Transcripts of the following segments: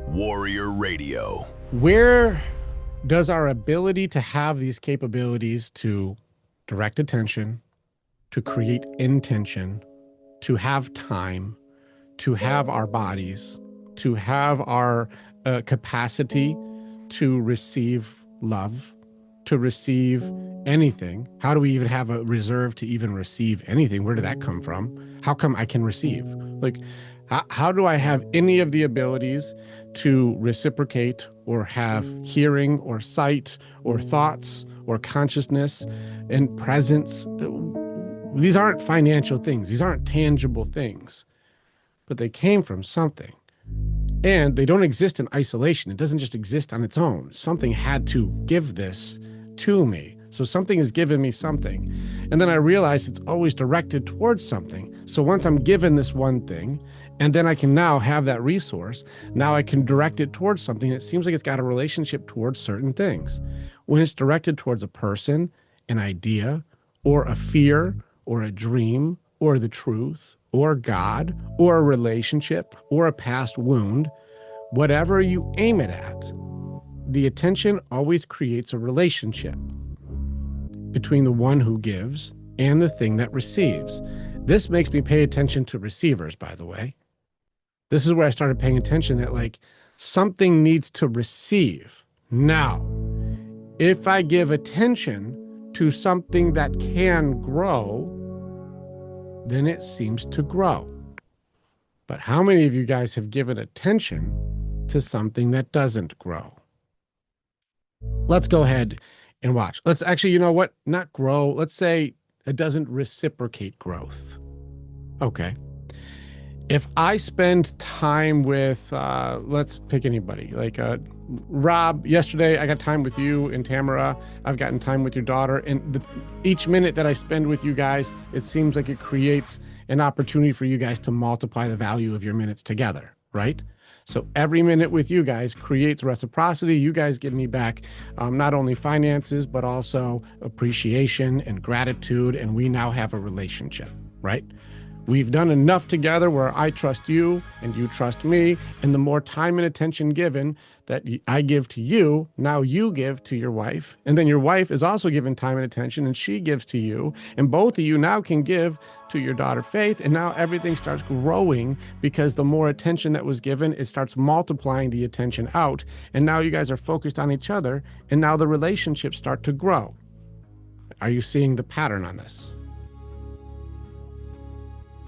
Warrior Radio. Where does our ability to have these capabilities to direct attention, to create intention, to have time, to have our bodies, to have our capacity to receive love, to receive anything? How do we even have a reserve to even receive anything? Where did that come from? How come I can receive? Like, how do I have any of the abilities to reciprocate or have hearing or sight or thoughts or consciousness and presence? These aren't financial things. These aren't tangible things, but they came from something. And they don't exist in isolation. It doesn't just exist on its own. Something had to give this to me. So something has given me something. And then I realize it's always directed towards something. So once I'm given this one thing, and then I can now have that resource, now I can direct it towards something. It seems like it's got a relationship towards certain things. When it's directed towards a person, an idea, or a fear, or a dream, or the truth, or God, or a relationship, or a past wound, whatever you aim it at, the attention always creates a relationship between the one who gives and the thing that receives. This makes me pay attention to receivers, by the way. This is where I started paying attention that, like, something needs to receive. Now, if I give attention to something that can grow, then it seems to grow. But how many of you guys have given attention to something that doesn't grow? Let's go ahead and watch. Let's actually, you know what? Not grow. Let's say it doesn't reciprocate growth. Okay. If I spend time with, let's pick anybody, like Rob, yesterday I got time with you and Tamara. I've gotten time with your daughter. And each minute that I spend with you guys, it seems like it creates an opportunity for you guys to multiply the value of your minutes together, right? So every minute with you guys creates reciprocity. You guys give me back not only finances, but also appreciation and gratitude. And we now have a relationship, right? We've done enough together where I trust you and you trust me. And the more time and attention given that I give to you, now you give to your wife. And then your wife is also given time and attention and she gives to you. And both of you now can give to your daughter Faith. And now everything starts growing because the more attention that was given, it starts multiplying the attention out. And now you guys are focused on each other. And now the relationships start to grow. Are you seeing the pattern on this?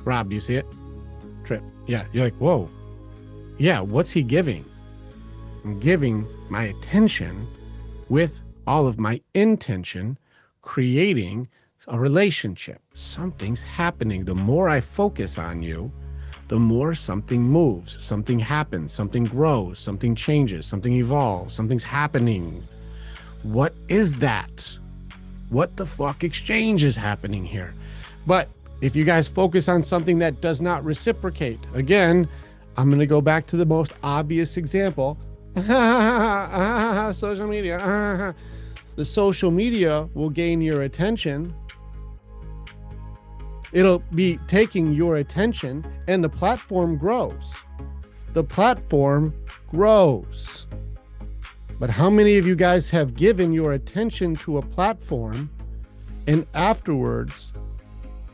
Rob, do you see it? Trip. Yeah. You're like, whoa. Yeah. What's he giving? I'm giving my attention with all of my intention, creating a relationship. Something's happening. The more I focus on you, the more something moves, something happens, something grows, something changes, something evolves, something's happening. What is that? What the fuck exchange is happening here? But if you guys focus on something that does not reciprocate, again, I'm going to go back to the most obvious example. Social media. The social media will gain your attention. It'll be taking your attention and the platform grows. The platform grows. But how many of you guys have given your attention to a platform and afterwards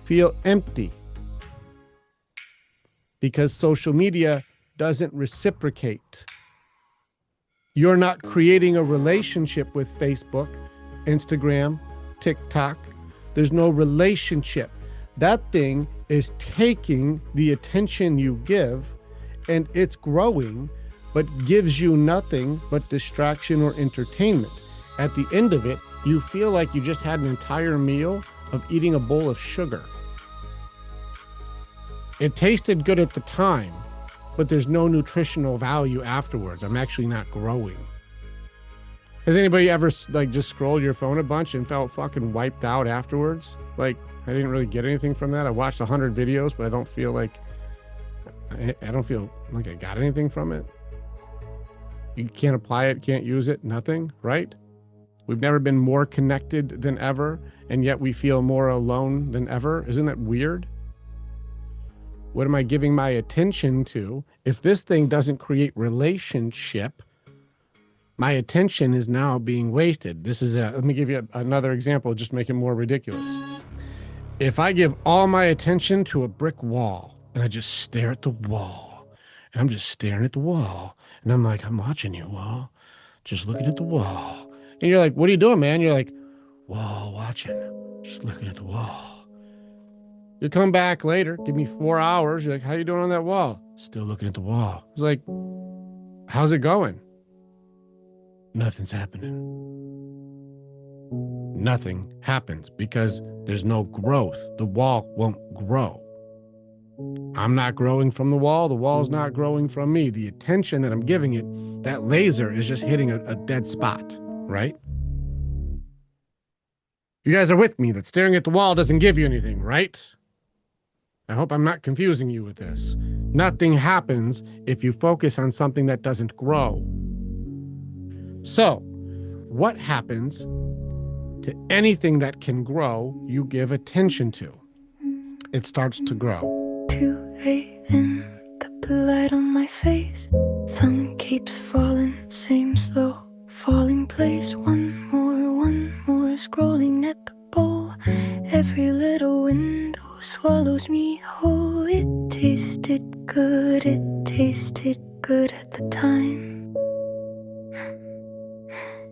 feel empty because social media doesn't reciprocate? You're not creating a relationship with Facebook, Instagram, TikTok. There's no relationship. That thing is taking the attention you give and it's growing, but gives you nothing but distraction or entertainment. At the end of it, you feel like you just had an entire meal of eating a bowl of sugar. It tasted good at the time, but there's no nutritional value afterwards. I'm actually not growing. Has anybody ever like just scrolled your phone a bunch and felt fucking wiped out afterwards? Like, I didn't really get anything from that. I watched 100 videos, but I don't feel like I got anything from it. You can't apply it, can't use it, nothing, right? We've never been more connected than ever, and yet we feel more alone than ever. Isn't that weird? What am I giving my attention to? If this thing doesn't create relationship, my attention is now being wasted. Let me give you another example, just make it more ridiculous. If I give all my attention to a brick wall and I just stare at the wall, and I'm just staring at the wall, and I'm like, I'm watching you, wall, just looking at the wall. And you're like, what are you doing, man? You're like, wall watching, just looking at the wall. You come back later, give me 4 hours. You're like, how you doing on that wall? Still looking at the wall. It's like, how's it going? Nothing's happening. Nothing happens because there's no growth. The wall won't grow. I'm not growing from the wall's not growing from me. The attention that I'm giving it, that laser is just hitting a dead spot, right? You guys are with me that staring at the wall doesn't give you anything, right? I hope I'm not confusing you with this. Nothing happens if you focus on something that doesn't grow. So, what happens to anything that can grow, you give attention to? It starts to grow. 2 a.m., the blue light on my face. Thumb keeps falling, same slow falling place. One more, scrolling at the bowl. Every little window swallows me whole. It tasted good at the time.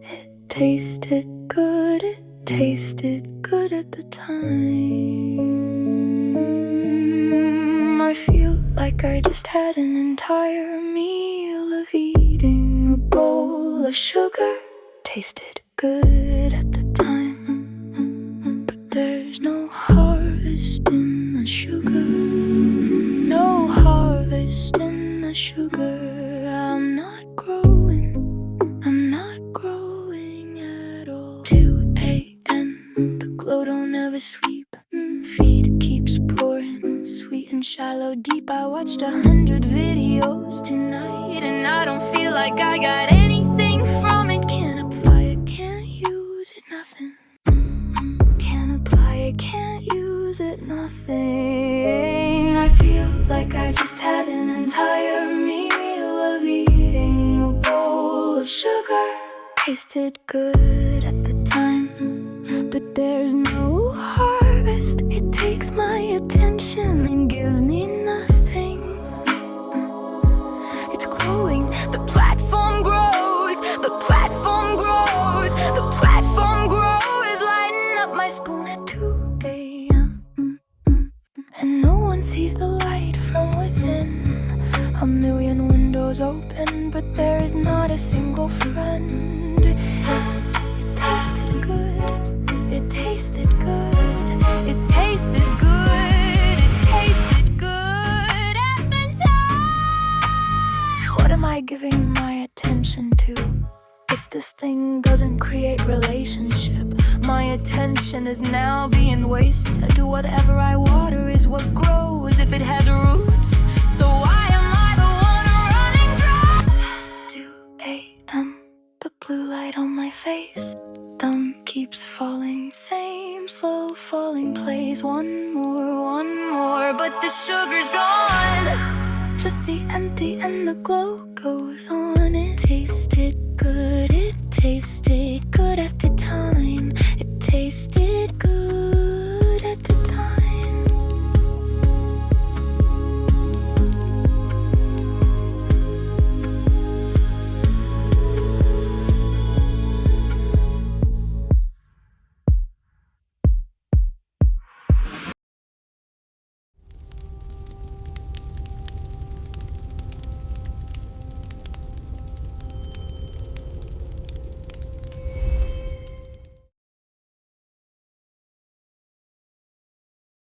It tasted good at the time. I feel like I just had an entire meal of eating a bowl of sugar. Tasted good at the time, but there's no harvest in the sugar. No harvest in the sugar. I'm not growing at all. 2 a.m., the glow don't ever sleep. Feed keeps pouring, sweet and shallow deep. I watched 100 videos tonight, and I don't feel like I got anything from it. Can't apply it, can't use it, nothing. Can't apply it, can't use it, nothing. I feel like I just had an entire meal of eating a bowl of sugar. Tasted good at the time, but there's no harvest. It takes my attention and gives me nothing. It's growing, the platform grows, the platform grows, the platform grows, lighting up my spoon at 2 a.m. And no one sees the light from within. A million windows open, but there is not a single friend. It tasted good, it tasted good, it tasted good, it tasted good at the time. What am I giving my attention to? If this thing doesn't create relationship, my attention is now being wasted. Whatever I water is what grows if it has roots. So why am I the one running dry? 2 a.m., the blue light on my face. Thumb keeps falling, same slow falling place. One more, but the sugar's gone. Just the empty and the glow goes on. It tasted good at the time. It tasted good.